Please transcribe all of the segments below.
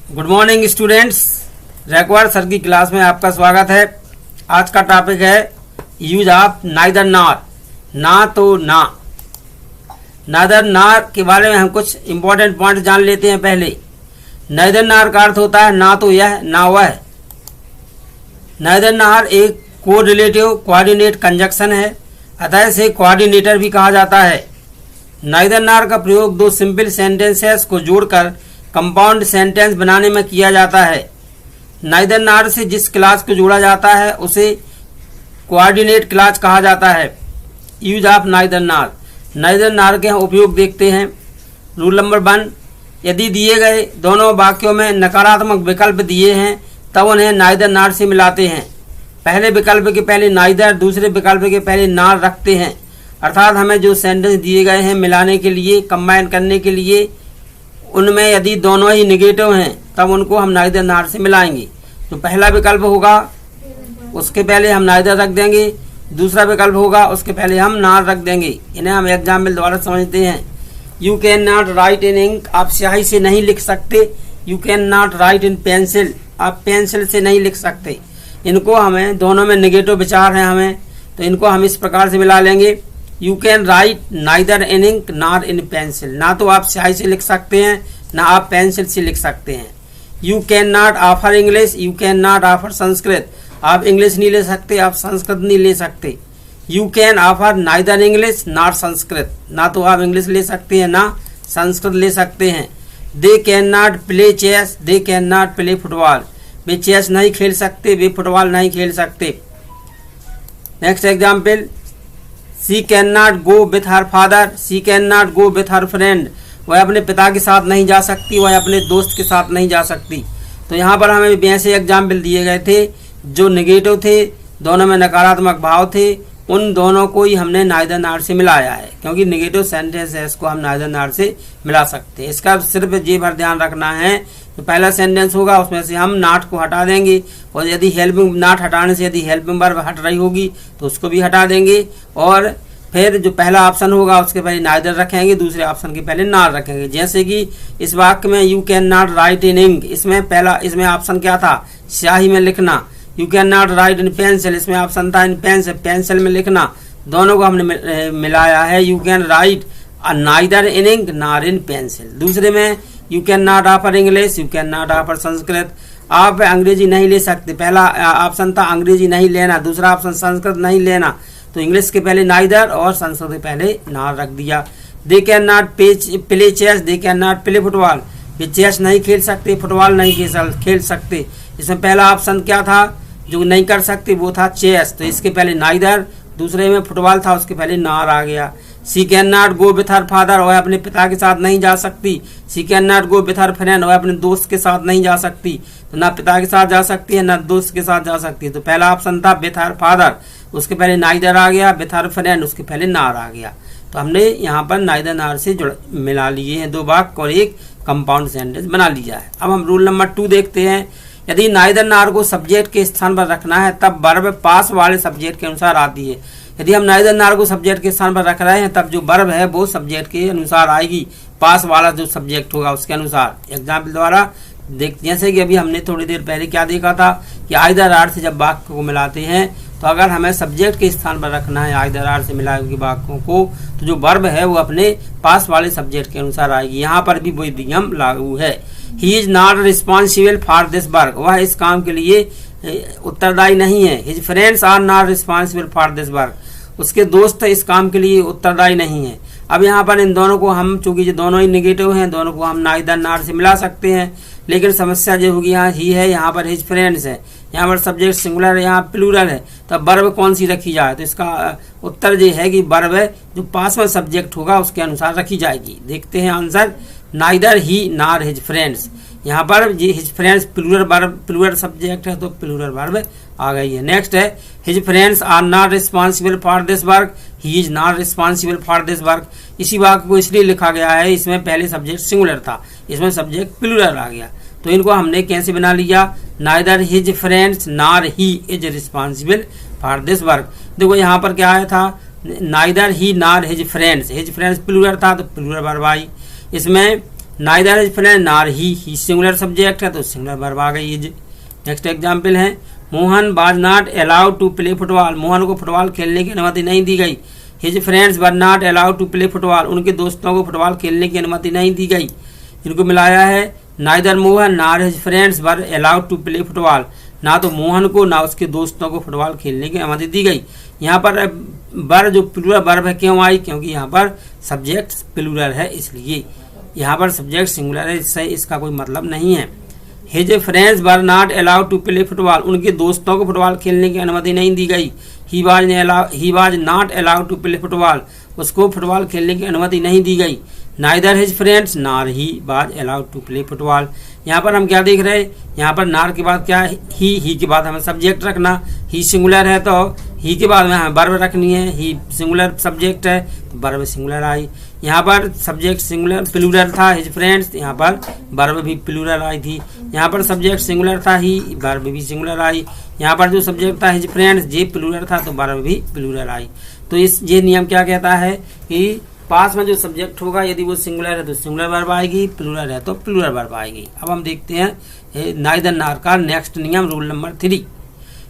Good morning students, Raikwar sir की class में आपका स्वागत है। आज का टॉपिक है यूज ऑफ नाइदर नॉर, ना तो ना। नाइदर नॉर के बारे में हम कुछ इंपॉर्टेंट पॉइंट जान लेते हैं। पहले नाइदर नॉर का अर्थ होता है ना तो यह ना वह। नाइदर नॉर एक कोरिलेटिव कोऑर्डिनेट कंजक्शन है, अतः इसे कोऑर्डिनेटर भी कहा जाता है। नाइदर नॉर का प्रयोग दो सिंपल सेंटेंसेस को जोड़कर कंपाउंड सेंटेंस बनाने में किया जाता है। नाइदर नॉर से जिस क्लास को जोड़ा जाता है उसे कोऑर्डिनेट क्लास कहा जाता है। Use of neither nor, neither nor के हम उपयोग देखते हैं। रूल नंबर 1, यदि दिए गए दोनों वाक्यों में नकारात्मक विकल्प दिए हैं तब उन्हें नाइदर नॉर से मिलाते हैं। पहले विकल्प के पहले नाइदर, दूसरे विकल्प के पहले नॉर रखते हैं। अर्थात हमें जो सेंटेंस दिए गए हैं मिलाने के लिए, कंबाइन करने के लिए, उनमें यदि दोनों ही निगेटिव हैं तब उनको हम नाइदर नॉर से मिलाएंगे। जो पहला विकल्प होगा उसके पहले हम नाइदर रख देंगे, दूसरा विकल्प होगा उसके पहले हम नॉर रख देंगे। इन्हें हम एग्जाम्पल द्वारा समझते हैं। You can not write in ink, आप स्याही से नहीं लिख सकते। You can not write in pencil, आप पेंसिल से नहीं लिख सकते। इनको हमें दोनों में निगेटिव विचार है हमें, तो इनको हम इस प्रकार से मिला लेंगे। You can write neither in ink nor in pencil, ना तो आप स्याही से लिख सकते हैं ना आप पेंसिल से लिख सकते हैं। You can not offer English, you can not offer Sanskrit, आप इंग्लिश नहीं ले सकते, आप संस्कृत नहीं ले सकते। You can offer neither English not Sanskrit, ना तो आप इंग्लिश ले सकते हैं ना संस्कृत ले सकते हैं। They can not play chess, they can not play football, वे चेस नहीं खेल सकते, वे फुटबॉल नहीं खेल सकते। Next example, she can not go with her father, she can not go with her friend, वह अपने पिता के साथ नहीं जा सकती, वह अपने दोस्त के साथ नहीं जा सकती। तो यहाँ पर हमें ऐसे एग्जाम्पल दिए गए थे जो नेगेटिव थे, दोनों में नकारात्मक भाव थे, उन दोनों को ही हमने नाइदर नॉर से मिलाया है, क्योंकि नेगेटिव सेंटेंस है इसको हम नाइदर नॉर से मिला सकते हैं। इसका सिर्फ ये भर ध्यान रखना है तो पहला सेंटेंस होगा उसमें से हम नॉट को हटा देंगे, और यदि हेल्पिंग नॉट हटाने से यदि हेल्पिंग वर्ब हट रही होगी तो उसको भी हटा देंगे। और फिर जो पहला ऑप्शन होगा उसके पहले नाइदर रखेंगे, दूसरे ऑप्शन के पहले नॉर रखेंगे। जैसे कि इस वाक्य में you can not write in ink, इसमें ऑप्शन क्या था, स्याही में लिखना। You can not write in pencil, इसमें ऑप्शन था इन पेंसिल, पेंसिल में लिखना। दोनों को हमने मिलाया है। You can write neither in ink nor in pencil. दूसरे में you can not offer English, you can not offer Sanskrit, आप अंग्रेजी नहीं ले सकते। पहला ऑप्शन था अंग्रेजी नहीं लेना, दूसरा ऑप्शन संस्कृत नहीं लेना, तो इंग्लिश के पहले नाइदर और संस्कृत के पहले नॉर रख दिया। They can not play chess, they can not play football, वे चेस नहीं खेल सकते, फुटबॉल नहीं खेल सकते। इसमें पहला ऑप्शन क्या था जो नहीं कर सकते, वो था चेस, तो इसके पहले नाइदर, दूसरे में फुटबॉल था उसके पहले नॉर आ गया। She can not go with her father, वह अपने पिता के साथ नहीं जा सकती। She can not go with her friend, वह अपने दोस्त के साथ नहीं जा सकती। तो ना पिता के साथ जा सकती है ना दोस्त के साथ जा सकती है। तो पहला ऑप्शन था विथ हर फादर, उसके पहले नाइदर आ गया, विथ हर फ्रेंड उसके पहले नॉर आ गया। तो हमने यहाँ पर नाइदर नॉर से मिला लिए हैं दो वाक्य और एक कंपाउंड सेंटेंस बना लिया है। अब हम रूल नंबर 2 देखते हैं। यदि नाइदर नॉर को सब्जेक्ट के स्थान पर रखना है तब वर्ब पास वाले सब्जेक्ट के अनुसार आती है। यदि हम नाइदर नॉर को सब्जेक्ट के स्थान पर रख रहे हैं तब जो वर्ब है वो सब्जेक्ट के अनुसार आएगी, पास वाला जो सब्जेक्ट होगा उसके अनुसार। एग्जाम्पल द्वारा देख, जैसे कि अभी हमने थोड़ी देर पहले क्या देखा था कि आइदर आर से जब वाक्य को मिलाते हैं तो अगर हमें सब्जेक्ट के स्थान पर रखना है आइदर आर से मिलाए हुए वाक्यों को, तो जो वर्ब है वो अपने पास वाले सब्जेक्ट के अनुसार आएगी। यहाँ पर भी वही नियम लागू है। He is not responsible for this work, वह इस काम के लिए उत्तरदायी नहीं है। His friends are not responsible for this work, उसके दोस्त इस काम के लिए उत्तरदायी नहीं है। अब यहाँ पर इन दोनों को हम, चूंकि जो दोनों ही नेगेटिव हैं, दोनों को हम नाइदर नॉर से मिला सकते हैं, लेकिन समस्या जो होगी यहाँ ही है, यहाँ पर हिज फ्रेंड्स है, यहाँ पर सब्जेक्ट सिंगुलर है, यहाँ प्लूरल है, तब वर्ब कौन सी रखी जाए। तो इसका उत्तर ये है कि वर्ब जो पास में सब्जेक्ट होगा उसके अनुसार रखी जाएगी। देखते हैं आंसर, नाइदर ही नॉर हिज फ्रेंड्स। यहाँ पर ये हिज फ्रेंड्स प्लूरल सब्जेक्ट है तो प्लूरल वर्ब आ गई है। नेक्स्ट है his friends are not responsible for this work, he is not responsible for this work. इसी वाक्य को इसलिए लिखा गया है, इसमें पहले सब्जेक्ट सिंगुलर था, इसमें सब्जेक्ट प्लूरल आ गया, तो इनको हमने कैसे बना लिया, neither his friends nor he is responsible for this work. देखो यहाँ पर क्या आया था, नाइदर ही नॉर हिज फ्रेंड्स प्लूरल था तो प्लूरल वर्ब आई। इसमें नाइदर हिज फ्रेंड नार ही सिंगुलर सब्जेक्ट है तो सिंगुलर वर्ब आ गई हिज। नेक्स्ट एग्जाम्पल है Mohan was not allowed to play football, Mohan को फुटबॉल खेलने की अनुमति नहीं दी गई। His friends were not allowed to play football, उनके दोस्तों को फुटबॉल खेलने की अनुमति नहीं दी गई। इनको मिलाया है neither Mohan nor his friends were allowed to play football, ना तो मोहन को ना उसके दोस्तों को फुटबॉल खेलने की अनुमति दी गई। यहाँ पर वर जो प्लूरल वर्ब है क्यों आई, क्योंकि यहाँ पर सब्जेक्ट प्लूरल है, इसलिए यहाँ पर सब्जेक्ट सिंगुलर है, इससे इसका कोई मतलब नहीं है। His friends were not allowed to play football, उनके दोस्तों को फुटबॉल खेलने की अनुमति नहीं दी गई। He was not allowed to play football, उसको फुटबॉल खेलने की अनुमति नहीं दी गई। Neither his friends nor he was allowed to play football. यहाँ पर हम क्या देख रहे हैं, यहाँ पर नार के बाद क्या है, ही के बाद हमें सब्जेक्ट रखना। ही सिंगुलर है तो ही के बाद में हमें वर्ब रखनी है। ही सिंगुलर सब्जेक्ट है तो वर्ब सिंगुलर आई। यहाँ पर सब्जेक्ट सिंगुलर प्लूरल था हिज फ्रेंड्स, यहाँ पर वर्ब भी प्लूरल आई थी। यहाँ पर सब्जेक्ट सिंगुलर था ही, वर्ब भी सिंगुलर आई। यहाँ पर जो सब्जेक्ट था हिज फ्रेंड्स जे प्लूरल था तो वर्ब भी प्लूरल आई। तो ये नियम क्या कहता है कि पास में जो सब्जेक्ट होगा यदि वो सिंगुलर है तो सिंगुलर वर्ब आएगी, प्लूरल है तो प्लूरल वर्ब आएगी। अब हम देखते हैं नाइदर नार का नेक्स्ट नियम रूल नंबर 3।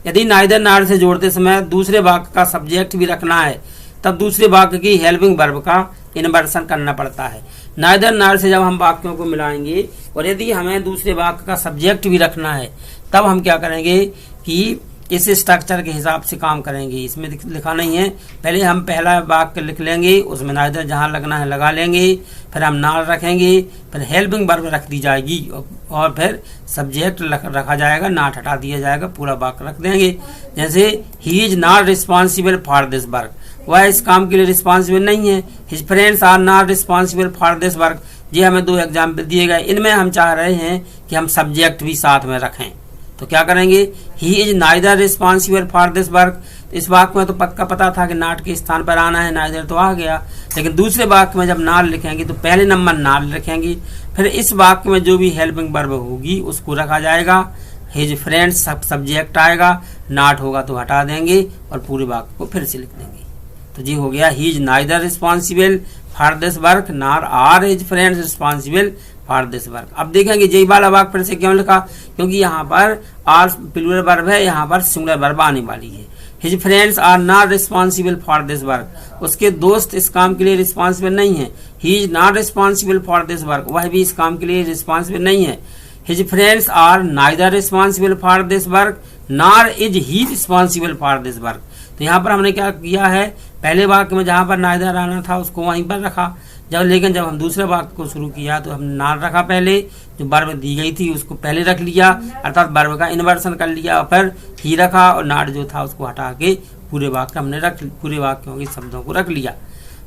यदि नाइदर नार से जोड़ते समय दूसरे वाक्य का सब्जेक्ट भी रखना है तब दूसरे वाक्य की हेल्पिंग वर्ब का इन्वर्सन करना पड़ता है। नाइदर नार से जब हम वाक्यों को मिलाएंगे और यदि हमें दूसरे वाक्य का सब्जेक्ट भी रखना है तब हम क्या करेंगे कि इस स्ट्रक्चर के हिसाब से काम करेंगे। इसमें लिखा नहीं है, पहले हम पहला वाक्य लिख लेंगे, उसमें नाइदर जहाँ लगना है लगा लेंगे, फिर हम नार रखेंगे, फिर हेल्पिंग वर्ब रख दी जाएगी और फिर सब्जेक्ट रखा जाएगा, नाट हटा दिया जाएगा, पूरा वाक्य रख देंगे। जैसे he is not responsible for this work, वह इस काम के लिए रिस्पॉन्सिबल नहीं है। His friends are not responsible for this work, ये हमें 2 एग्जाम्पल दिए गए, इनमें हम चाह रहे हैं कि हम सब्जेक्ट भी साथ में रखें। तो क्या करेंगे, ही is neither responsible for this work. इस वाक्य में तो पक्का पता था कि नाट के स्थान पर आना है, नाइदर तो आ गया, लेकिन दूसरे वाक्य में जब नार लिखेंगे तो पहले नंबर नार लिखेंगे, फिर इस वाक्य में जो भी हेल्पिंग वर्ब होगी उसको रखा जाएगा। हिज फ्रेंड्स सब्जेक्ट आएगा, नाट होगा तो हटा देंगे और पूरे वाक्य को फिर से लिख देंगे। तो ये हो गया he is neither responsible for this work nor are his friends responsible for this work. अब देखेंगे जय वाला वाक्य फिर से क्यों लिखा, क्योंकि यहाँ पर आर प्लूरल वर्ब है, यहाँ पर सिंगुलर वर्ब आने वाली है। His friends are not responsible for this work, उसके दोस्त इस काम के लिए रिस्पॉन्सिबल नहीं है। He is not responsible for this work, वह भी इस काम के लिए रिस्पॉन्सिबल नहीं है। His friends are neither responsible for this work nor is he responsible for this work. तो यहाँ पर हमने क्या किया है, पहले वाक्य में जहाँ पर नाइदर आना था उसको वहीं पर रखा, लेकिन जब हम दूसरे वाक्य को शुरू किया तो हम नार रखा, पहले जो वर्ब दी गई थी उसको पहले रख लिया, अर्थात वर्ब का इन्वर्सन कर लिया, और फिर ही रखा और नार जो था उसको हटा के पूरे वाक्य हमने पूरे वाक्यों के शब्दों को रख लिया।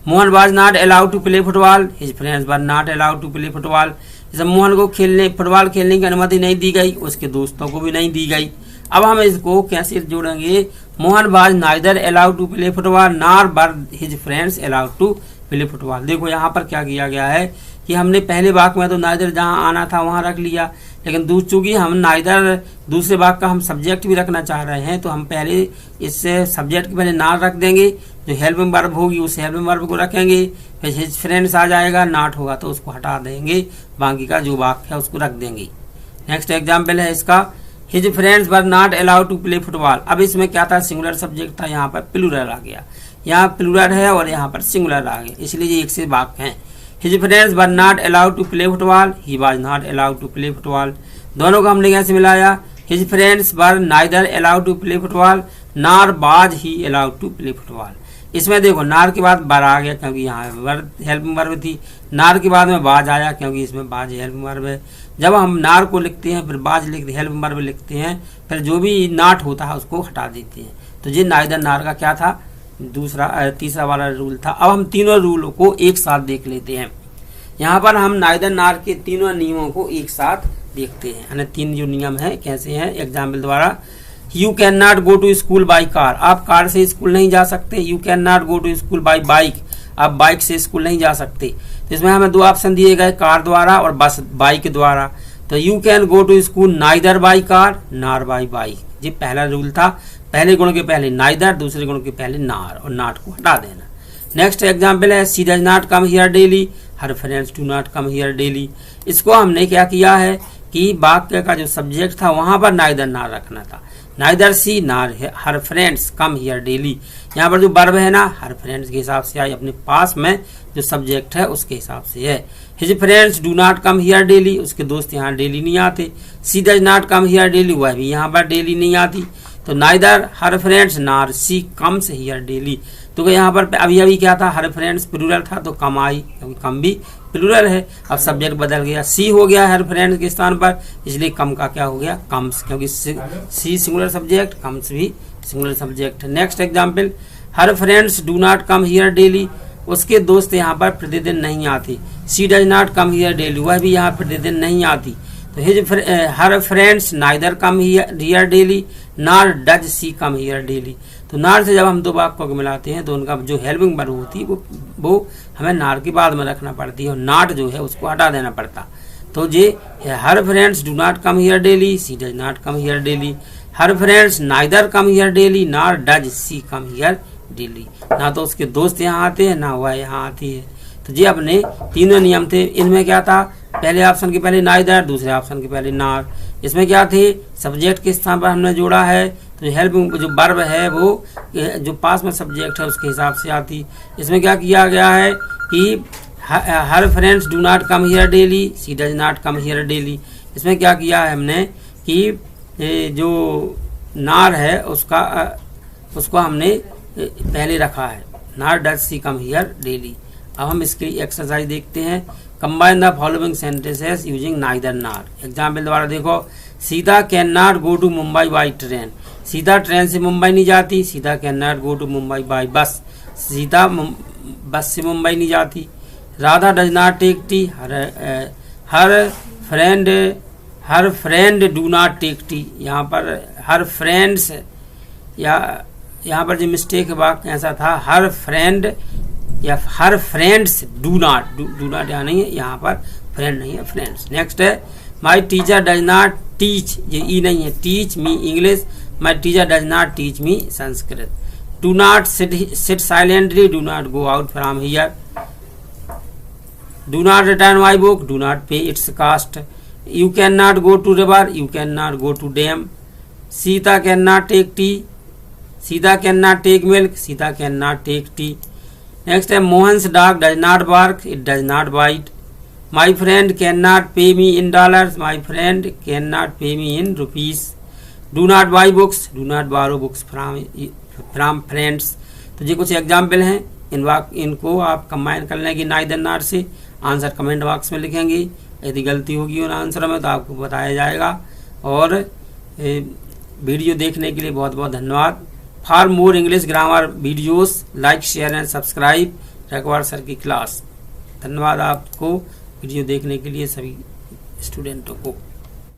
Mohan was not allowed to play football, his friends were not allowed to play football. जब मोहन को फुटबॉल खेलने की अनुमति नहीं दी गई, उसके दोस्तों को भी नहीं दी गई। अब हम इसको कैसे जोड़ेंगे, Mohan was neither allowed to play football nor were his friends allowed to play football. देखो यहाँ पर क्या किया गया है कि हमने पहले वाक्य में तो नाइदर जहाँ आना था वहाँ रख लिया, लेकिन चूंकि हम नाइदर दूसरे वाक्य का हम सब्जेक्ट भी रखना चाह रहे हैं तो हम पहले इससे सब्जेक्ट के पहले नार रख देंगे, जो हेल्पिंग वर्ब होगी उस हेल्पिंग वर्ब को रखेंगे, फिर हिज फ्रेंड्स आ जाएगा, नाट होगा तो उसको हटा देंगे, बाकी का जो वाक्य है उसको रख देंगे। नेक्स्ट एग्जाम्पल है इसका, his friends were not allowed to play football. अब इसमें क्या था, सिंगुलर सब्जेक्ट था, यहाँ पर प्लूरल आ गया, यहाँ प्लूरल है और यहाँ पर सिंगुलर आ गया, इसलिए ये एक से वाक्य हैं। His friends were not allowed to play football, he was not allowed to play football. दोनों को हमने कैसे मिलाया, his friends were neither allowed to play football nor was he allowed to play football. इसमें देखो नार के बाद बर आ गया क्योंकि यहाँ हेल्पिंग वर्ब थी, नार के बाद में बाज आया क्योंकि इसमें बाज हेल्पिंग वर्ब है। जब हम नार को लिखते हैं फिर बाज लिखते हेल्पिंग वर्ब लिखते हैं, फिर जो भी नाट होता है उसको हटा देते हैं। तो ये नाइदर नार का क्या था, तीसरा वाला रूल था। अब हम तीनों रूलों को एक साथ देख लेते हैं। यहाँ पर हम नाइदर नार के तीनों नियमों को एक साथ देखते हैं, यानी 3 जो नियम है कैसे हैं एग्जाम्पल द्वारा। You can not go to school by car, आप कार से स्कूल नहीं जा सकते। You can not go to school by bike, आप बाइक से स्कूल नहीं जा सकते। तो इसमें हमें 2 ऑप्शन दिए गए, कार द्वारा और बस बाइक द्वारा। तो you can go to school neither by car nor by bike, ये पहला रूल था। पहले गुण के पहले नाइदर, दूसरे गुण के पहले नार, और नाट को हटा देना। नेक्स्ट एग्जाम्पल है, she does not come here daily, her friends do not come here daily. इसको हमने क्या किया है कि वाक्य का जो सब्जेक्ट था वहां पर नाइदर नार रखना था। नाइदर सी नार हर फ्रेंड्स कम हियर डेली, यहाँ पर जो वर्ब है ना हर फ्रेंड्स के हिसाब से आई, अपने पास में जो सब्जेक्ट है उसके हिसाब से है। His friends do not come here daily, उसके दोस्त यहाँ डेली नहीं आते। She does not come here daily, वह भी यहाँ पर डेली नहीं आती। तो नाइदर हर फ्रेंड्स नार सी कम्स हियर डेली। तो यहाँ पर अभी अभी क्या था, हर फ्रेंड्स प्लूरल था तो कम आई, क्योंकि कम भी प्लूरल है। अब सब्जेक्ट बदल गया, सी हो गया हर फ्रेंड्स के स्थान पर, इसलिए कम का क्या हो गया कम्स, क्योंकि सी सिंगुलर सब्जेक्ट, कम्स भी singular subject. Next example, her friends do not come here daily, उसके दोस्त यहाँ पर प्रतिदिन नहीं आते। She does not come here daily, वह भी यहाँ प्रतिदिन नहीं आती। तो his her friends neither come here daily nor does she come here daily. तो नार से जब हम दो वाक्यों को मिलाते हैं तो उनका जो हेल्पिंग वर्ब होती है वो हमें नार के बाद में रखना पड़ती है, और नॉट जो है उसको हटा देना पड़ता। तो ये her friends do not come here daily, she does not come here daily. Her friends neither come here daily nor does she come here daily. ना तो उसके दोस्त यहाँ आते हैं ना वह यहाँ आती है। तो ये अपने तीनों नियम थे। इनमें क्या था, पहले ऑप्शन के पहले नाइदर, दूसरे ऑप्शन के पहले नार। इसमें क्या थे, सब्जेक्ट के स्थान पर हमने जोड़ा है, तो हेल्पिंग जो वर्ब है वो जो पास में सब्जेक्ट है उसके हिसाब से आती। इसमें क्या किया गया है कि her friends do not come here daily, she does not come here daily. इसमें क्या किया है हमने कि जो नार है उसको हमने पहले रखा है, nor does she come here daily. अब हम इसकी एक्सरसाइज देखते हैं। Combine the following sentences using neither nor. Example द्वारा देखो, Sita can not go to Mumbai by train, Sita train से मुंबई नहीं जाती। Sita can not go to Mumbai by bus, Sita bus से मुंबई नहीं जाती। Radha does not take tea, her friend do not take tea. यहाँ पर हर फ्रेंड्स, या यहाँ पर जो मिस्टेक वाक्य ऐसा था, हर फ्रेंड या हर फ्रेंड्स डू नॉट यहाँ नहीं है, यहाँ पर फ्रेंड नहीं है, फ्रेंड्स। नेक्स्ट है, my teacher does not teach, ये ई नहीं है, teach me English, my teacher does not teach me Sanskrit. Do not sit silently, do not go out from here. Do not return my book, do not pay its cost. You can not go to river, you can not go to dam. Sita can not take tea, Sita can not take milk, Sita can not take T. Next है, Mohan's dog does not bark, it does not bite. My friend can not pay me in dollars, my friend can not pay me in rupees. Do not buy books, do not borrow books from friends. तो ये कुछ example हैं, इनको आप combine कर लेंगे neither नार से। आंसर कमेंट बॉक्स में लिखेंगे, यदि गलती होगी उन आंसर में तो आपको बताया जाएगा। और वीडियो देखने के लिए बहुत बहुत धन्यवाद। For more English grammar videos like share and subscribe Raikwar sir की क्लास। धन्यवाद आपको वीडियो देखने के लिए सभी स्टूडेंटों को।